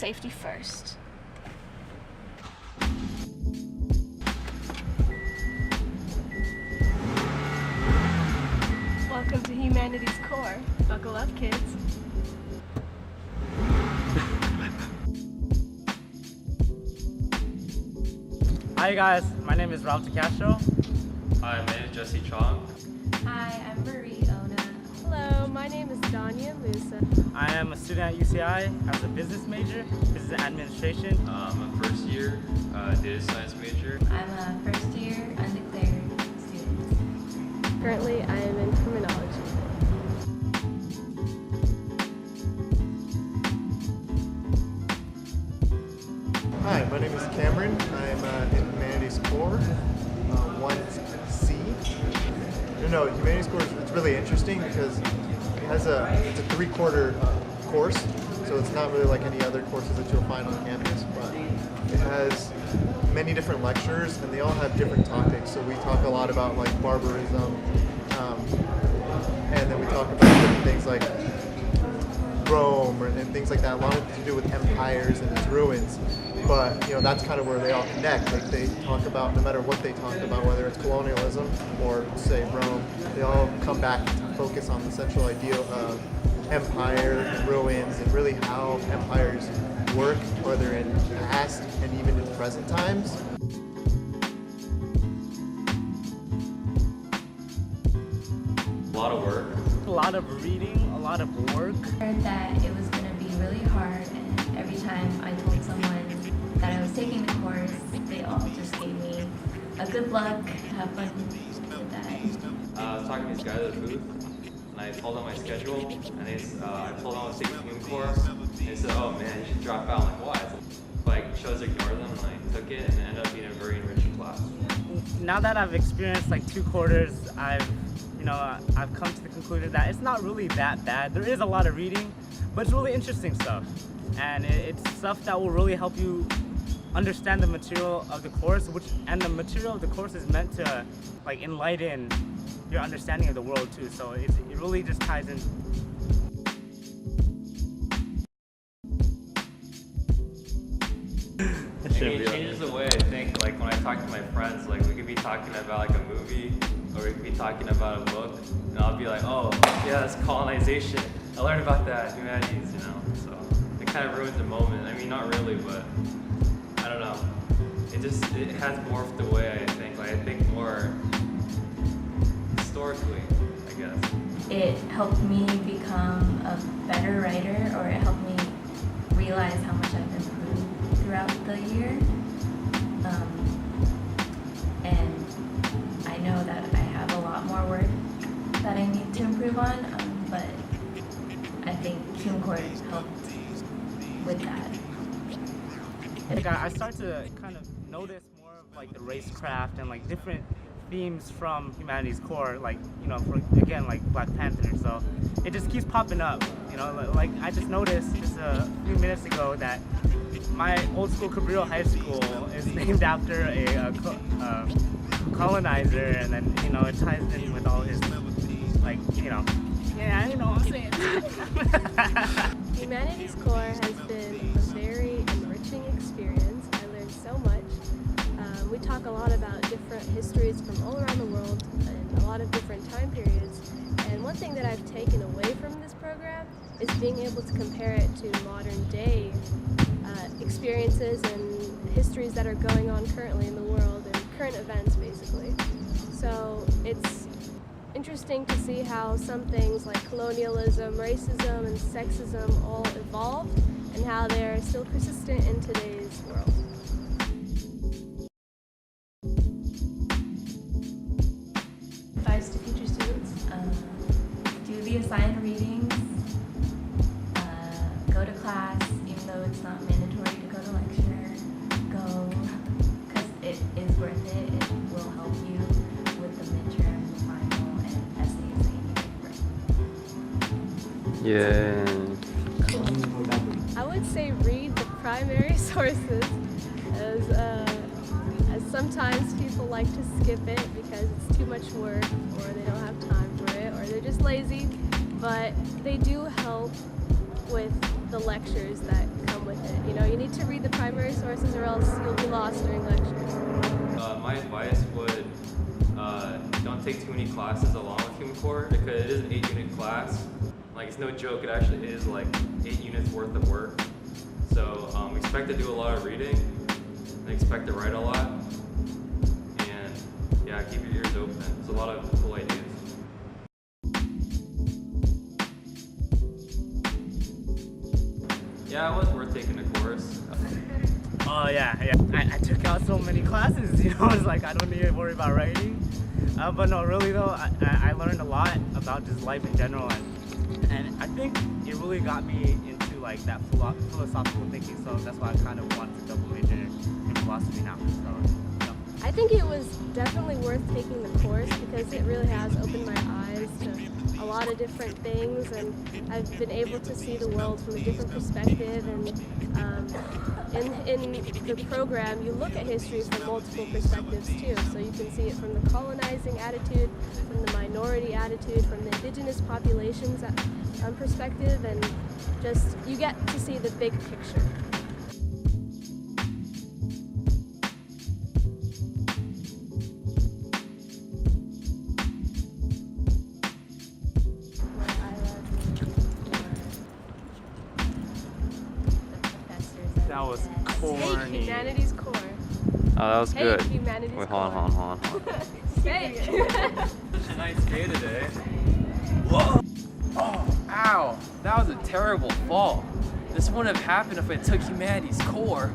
safety first. Welcome to Humanities Core. Buckle up, kids. Hi guys, my name is Castro. Hi, my name is Chong. Hi, I'm Marie Ona. Hello, my name is Danyah Mousa. I am a student at UCI as a business major, business administration. I'm a first year data science major. I'm a first year undeclared student. Currently, I am in criminology. Hi, my name is Cameron. I'm in Humanities Core, 1C. Humanities Core is really interesting because it's a 3-quarter course, so it's not really like any other courses that you'll find on campus, but it has many different lectures and they all have different topics. So we talk a lot about like barbarism, and then we talk about different things like Rome and things like that, a lot to do with empires and its ruins. But that's kind of where they all connect. Like they talk about, no matter what they talk about, whether it's colonialism or say Rome, they all come back to focus on the central idea of empire and ruins and really how empires work, whether in past and even in present times. A lot of work. A lot of reading, a lot of work. I heard that it was going to be really hard, and every time I told someone that I was taking the course, they all just gave me a good luck, have fun with that. I was talking to these guys at the booth, and I told them my schedule, and I told them I was taking Human course, and they said, "Oh man, you should drop out." I'm like, why? Like, chose to ignore them, and I took it, and it ended up being a very enriching class. Now that I've experienced like 2 quarters, I've come to the conclusion that it's not really that bad. There is a lot of reading, but it's really interesting stuff, and it's stuff that will really help you understand the material of the course, and the material of the course is meant to like enlighten your understanding of the world too. So it really just ties in. It changes the way I think. Like when I talk to my friends, like we could be talking about like a movie, or we could be talking about a book, and I'll be like, "Oh, yeah, that's colonization. I learned about that in humanities," So it kind of ruins the moment. I mean, not really, but I don't know. It has morphed the way I think. Like I think more historically, I guess. It helped me become a better writer, or it helped me realize how much I've improved throughout the year. And I know that I have a lot more work that I need to improve on, but I think Human Core helped with that. I start to kind of notice more of like the racecraft and like different themes from Humanities Core, like again like Black Panther. So it just keeps popping up. Like I just noticed just a few minutes ago that my old school, Cabrillo High School, is named after a colonizer, and then it ties in with all his yeah, you know what I'm saying. Humanities Core has been a very enriching experience. I learned so much. We talk a lot about different histories from all around the world and a lot of different time periods. And one thing that I've taken away from this program is being able to compare it to modern day experiences and histories that are going on currently in the world and current events, basically. So it's interesting to see how some things like colonialism, racism, and sexism all evolved and how they're still persistent in today's world. Advice to future students: do the assigned readings, go to class, even though it's not mandatory to go to lecture. Go, because it is worth it. It will help you with the midterm, the final, and essays that you need to write. Yeah. I would say read the primary sources, as sometimes people like to skip it because it's too much work, or they don't have time for it, or they're just lazy, but they do help with the lectures that come come with it. You know, you need to read the primary sources or else you'll be lost during lectures. My advice would don't take too many classes along with Human Core because it is an 8-unit class. Like, it's no joke, it actually is like 8 units worth of work. So expect to do a lot of reading and expect to write a lot. And yeah, keep your ears open. There's a lot of cool ideas. Yeah, it was worth taking the course. Oh yeah. I took out so many classes, you know, it's like I don't need to worry about writing. But no, really though, I learned a lot about just life in general, and I think it really got me into like that philosophical thinking, so that's why I kind of wanted to double major in philosophy now. So, I think it was definitely worth taking the course because it really has opened my eyes to a lot of different things, and I've been able to see the world from a different perspective. And in the program, you look at history from multiple perspectives too. So you can see it from the colonizing attitude, from the minority attitude, from the indigenous populations perspective, and just you get to see the big picture. that was Take corny. Humanities core. Oh, that was Take good. Humanities Wait, core. hold on. Take. Such a nice day today. Whoa! Oh, ow! That was a terrible fall. This wouldn't have happened if I took Humanities core.